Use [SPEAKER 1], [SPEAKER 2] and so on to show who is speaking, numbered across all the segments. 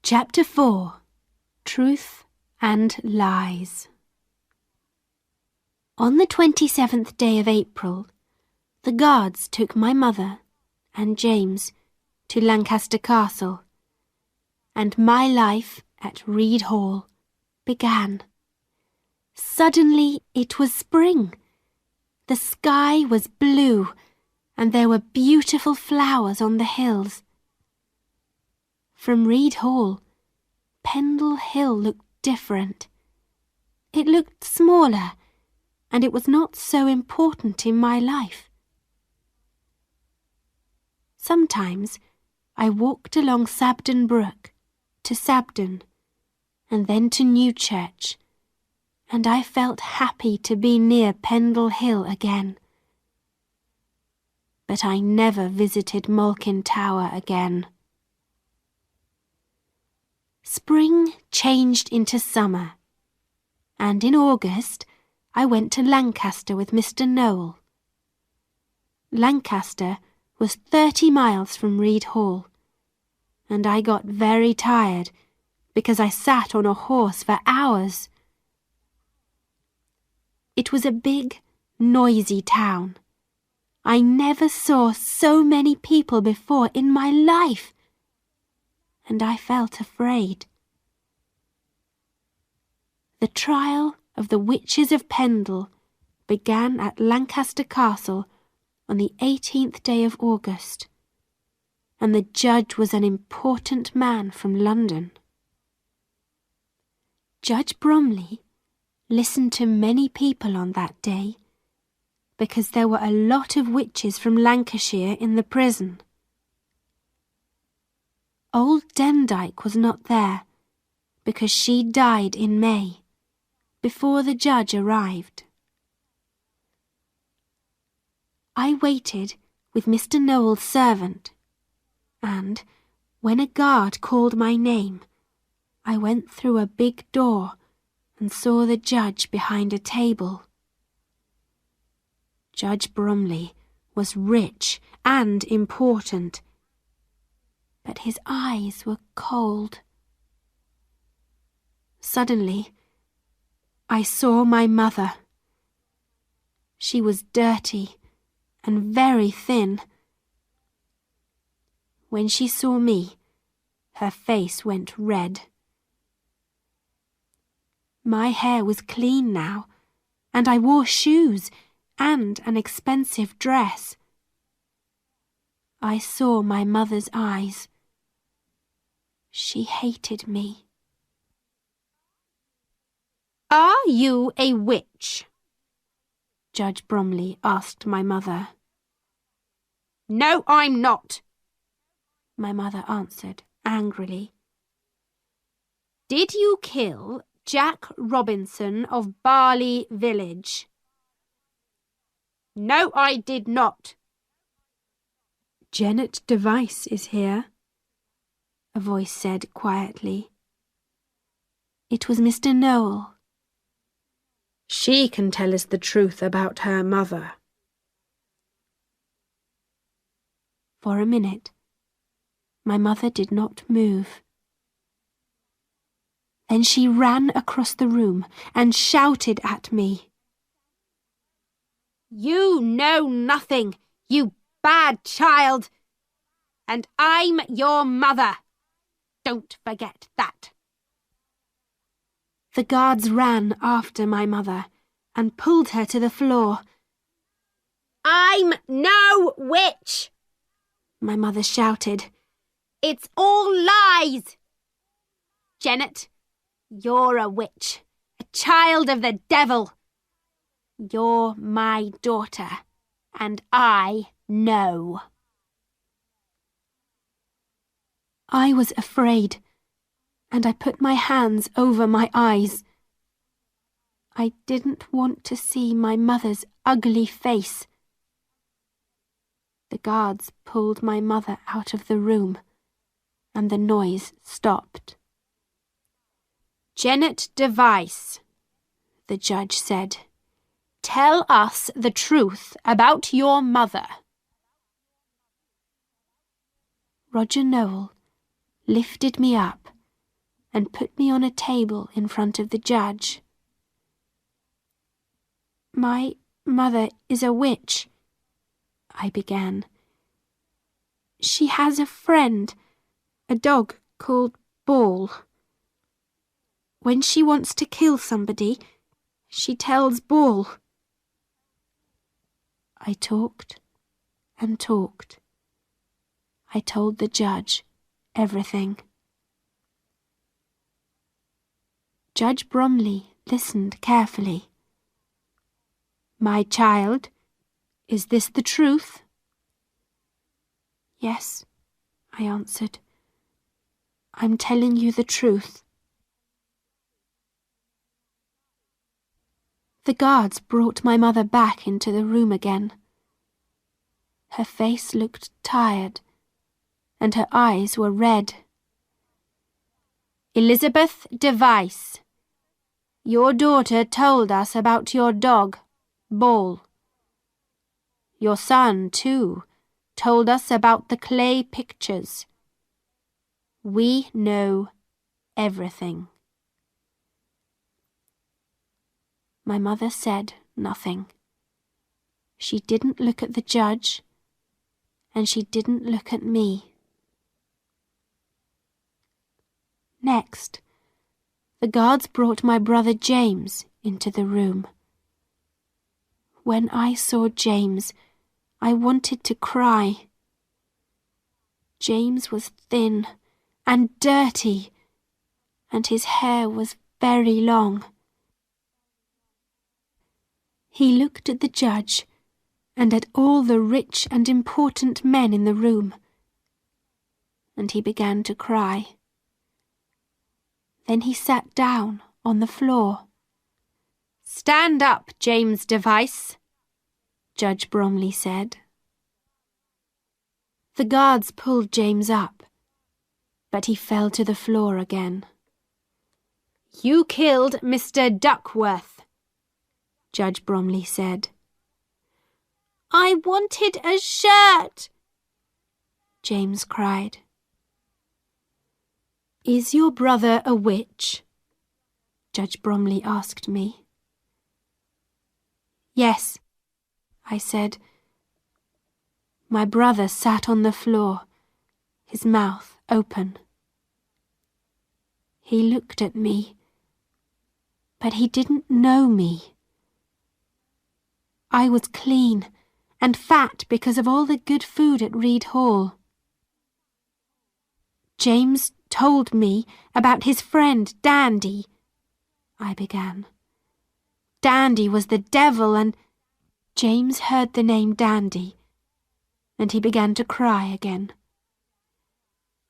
[SPEAKER 1] Chapter 4. Truth and Lies. On the 27th day of April, the guards took my mother and James to Lancaster Castle, and my life at Reed Hall began. Suddenly it was spring. The sky was blue, and there were beautiful flowers on the hills. From Reed Hall, Pendle Hill looked different. It looked smaller, and it was not so important in my life. Sometimes I walked along Sabden Brook to Sabden, and then to Newchurch, and I felt happy to be near Pendle Hill again. But I never visited Malkin Tower again. Spring changed into summer, and in August I went to Lancaster with Mr. Noel. Lancaster was 30 miles from Reed Hall, and I got very tired because I sat on a horse for hours. It was a big, noisy town. I never saw so many people before in my life, and I felt afraid. The trial of the Witches of Pendle began at Lancaster Castle on the 18th day of August, and the judge was an important man from London. Judge Bromley listened to many people on that day, because there were a lot of witches from Lancashire in the prison. Old Demdike was not there, because she died in May, before the judge arrived. I waited with Mr. Noel's servant, and, when a guard called my name, I went through a big door and saw the judge behind a table. Judge Bromley was rich and important, but his eyes were cold. Suddenly, I saw my mother. She was dirty and very thin. When she saw me, her face went red. My hair was clean now, and I wore shoes and an expensive dress. I saw my mother's eyes. She hated me. "Are you a witch?" Judge Bromley asked my mother. "No, I'm not," my mother answered angrily. "Did you kill Jack Robinson of Barley Village?" "No, I did not." "Janet Device is here," a voice said quietly. It was Mr. Noel. "She can tell us the truth about her mother." For a minute, my mother did not move. Then she ran across the room and shouted at me. "You know nothing, you bad child, and I'm your mother. Don't forget that." The guards ran after my mother and pulled her to the floor. "I'm no witch," my mother shouted. "It's all lies. Janet, you're a witch, a child of the devil. You're my daughter, and I know." I was afraid, and I put my hands over my eyes. I didn't want to see my mother's ugly face. The guards pulled my mother out of the room, and the noise stopped. "Janet Device," the judge said, "tell us the truth about your mother." Roger Noel lifted me up and put me on a table in front of the judge. "My mother is a witch," I began. "She has a friend, a dog called Ball. When she wants to kill somebody, she tells Ball." I talked and talked. I told the judge everything. Judge Bromley listened carefully. "My child, is this the truth?" "Yes," I answered. "I'm telling you the truth." The guards brought my mother back into the room again. Her face looked tired, and her eyes were red. "Elizabeth Device, your daughter told us about your dog, Ball. Your son, too, told us about the clay pictures. We know everything." My mother said nothing. She didn't look at the judge, and she didn't look at me. Next, the guards brought my brother James into the room. When I saw James, I wanted to cry. James was thin and dirty, and his hair was very long. He looked at the judge and at all the rich and important men in the room, and he began to cry. Then he sat down on the floor. "Stand up, James Device," Judge Bromley said. The guards pulled James up, but he fell to the floor again. "You killed Mr. Duckworth," Judge Bromley said. "I wanted a shirt," James cried. "Is your brother a witch?" Judge Bromley asked me. "Yes," I said. My brother sat on the floor, his mouth open. He looked at me, but he didn't know me. I was clean and fat because of all the good food at Reed Hall. "James told me about his friend Dandy," I began. "Dandy was the devil and—" James heard the name Dandy, and he began to cry again.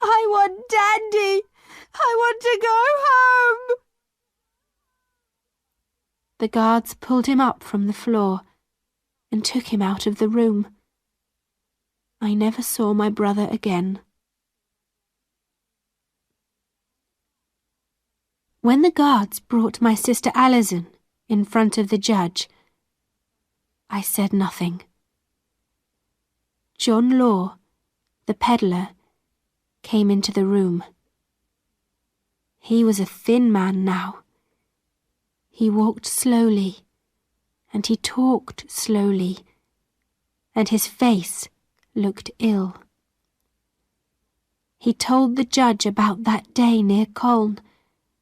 [SPEAKER 1] "I want Dandy! I want to go home!" The guards pulled him up from the floor and took him out of the room. I never saw my brother again. When the guards brought my sister Alison in front of the judge, I said nothing. John Law, the peddler, came into the room. He was a thin man now. He walked slowly, and he talked slowly, and his face looked ill. He told the judge about that day near Colne,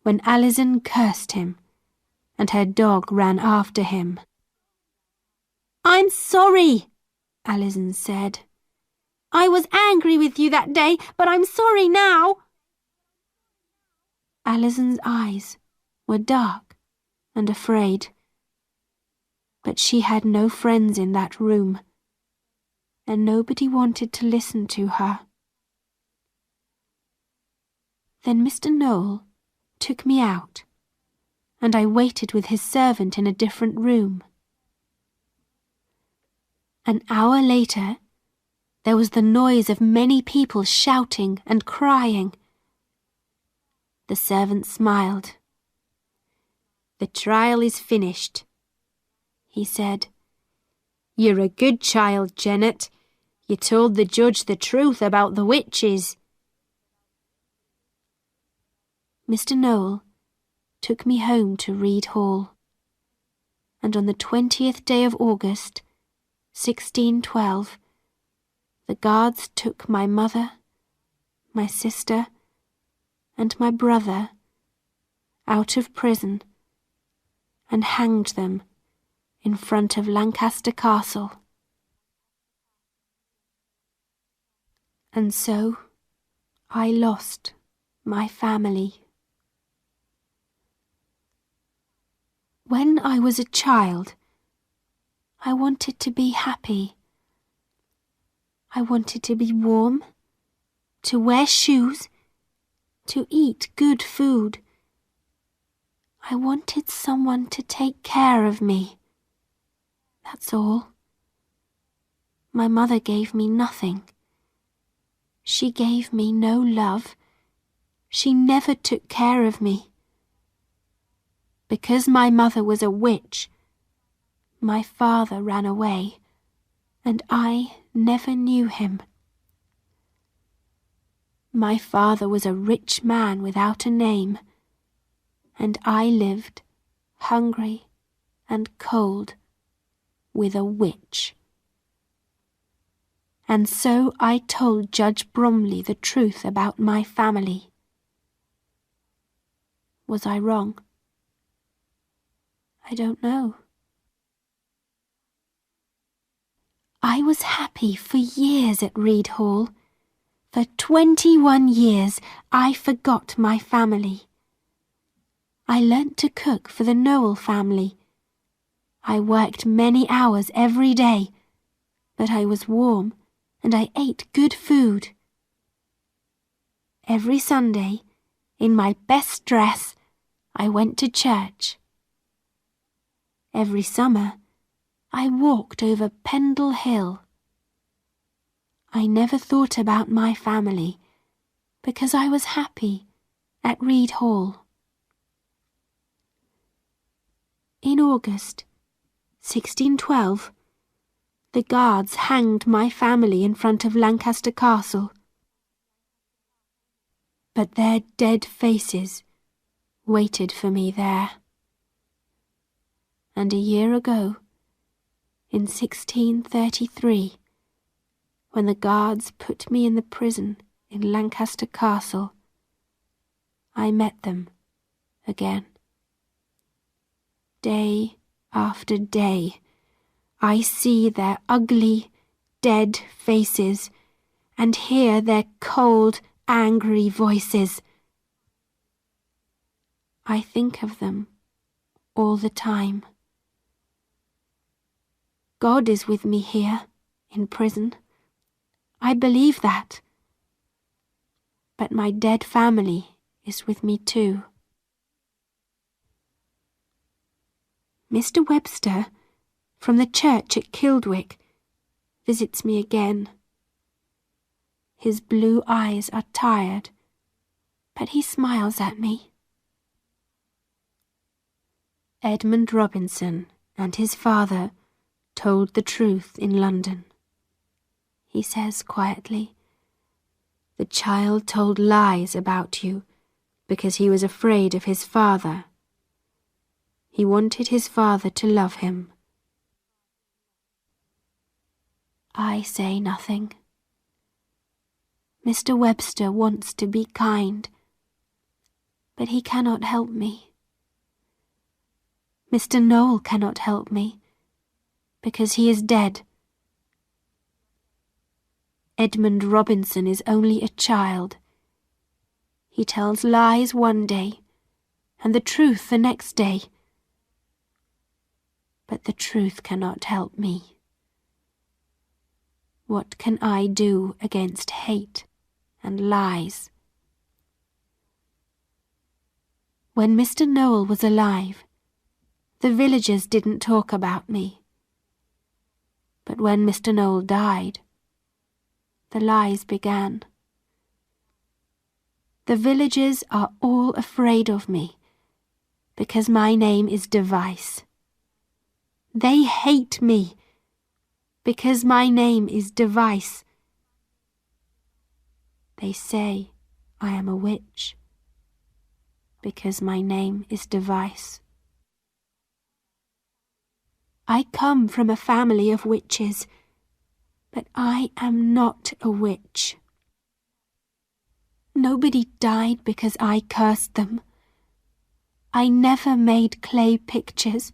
[SPEAKER 1] when Alison cursed him, and her dog ran after him. "I'm sorry," Alison said. "I was angry with you that day, but I'm sorry now." Alison's eyes were dark and afraid, but she had no friends in that room, and nobody wanted to listen to her. Then Mr. Noel took me out, and I waited with his servant in a different room. An hour later, there was the noise of many people shouting and crying. The servant smiled. "The trial is finished," he said. "You're a good child, Janet. You told the judge the truth about the witches." Mr. Noel took me home to Reed Hall, and on the 20th day of August, 1612, the guards took my mother, my sister, and my brother out of prison and hanged them in front of Lancaster Castle. And so I lost my family. When I was a child, I wanted to be happy. I wanted to be warm, to wear shoes, to eat good food. I wanted someone to take care of me. That's all. My mother gave me nothing. She gave me no love. She never took care of me. Because my mother was a witch, my father ran away, and I never knew him. My father was a rich man without a name, and I lived, hungry and cold, with a witch. And so I told Judge Bromley the truth about my family. Was I wrong? I don't know. I was happy for years at Reed Hall. For 21 years I forgot my family. I learnt to cook for the Noel family. I worked many hours every day, but I was warm and I ate good food. Every Sunday, in my best dress, I went to church. Every summer, I walked over Pendle Hill. I never thought about my family because I was happy at Reed Hall. In August 1612, the guards hanged my family in front of Lancaster Castle. But their dead faces waited for me there. And a year ago, in 1633, when the guards put me in the prison in Lancaster Castle, I met them again. Day after day, I see their ugly, dead faces and hear their cold, angry voices. I think of them all the time. God is with me here, in prison. I believe that. But my dead family is with me too. Mr. Webster, from the church at Kildwick, visits me again. His blue eyes are tired, but he smiles at me. Edmund Robinson and his father told the truth in London. He says quietly, "The child told lies about you because he was afraid of his father. He wanted his father to love him." I say nothing. Mr. Webster wants to be kind, but he cannot help me. Mr. Noel cannot help me, because he is dead. Edmund Robinson is only a child. He tells lies one day, and the truth the next day. But the truth cannot help me. What can I do against hate and lies? When Mr. Noel was alive, the villagers didn't talk about me. But when Mr. Noel died, the lies began. The villagers are all afraid of me because my name is Device. They hate me because my name is Device. They say I am a witch. because my name is Device. I come from a family of witches, but I am not a witch. Nobody died because I cursed them. I never made clay pictures.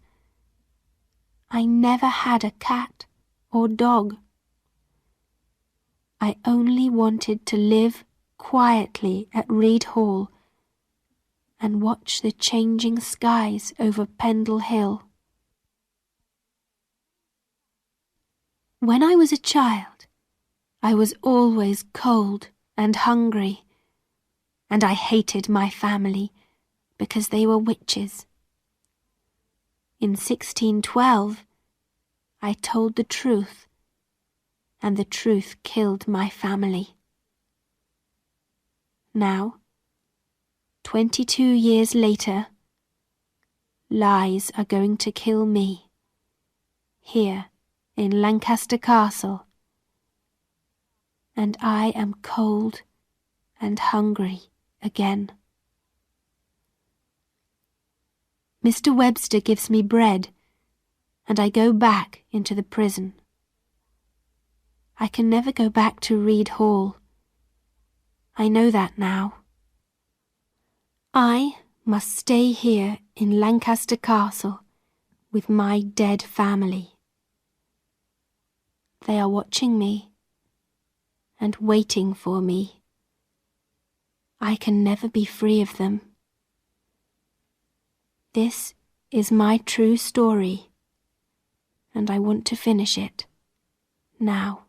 [SPEAKER 1] I never had a cat or dog. I only wanted to live quietly at Reed Hall and watch the changing skies over Pendle Hill. When I was a child, I was always cold and hungry, and I hated my family because they were witches. In 1612, I told the truth, and the truth killed my family. Now, 22 years later, lies are going to kill me, here in Lancaster Castle, and I am cold and hungry again. Mr. Webster gives me bread, and I go back into the prison. I can never go back to Reed Hall. I know that now. I must stay here in Lancaster Castle with my dead family. They are watching me and waiting for me. I can never be free of them. This is my true story, and I want to finish it now.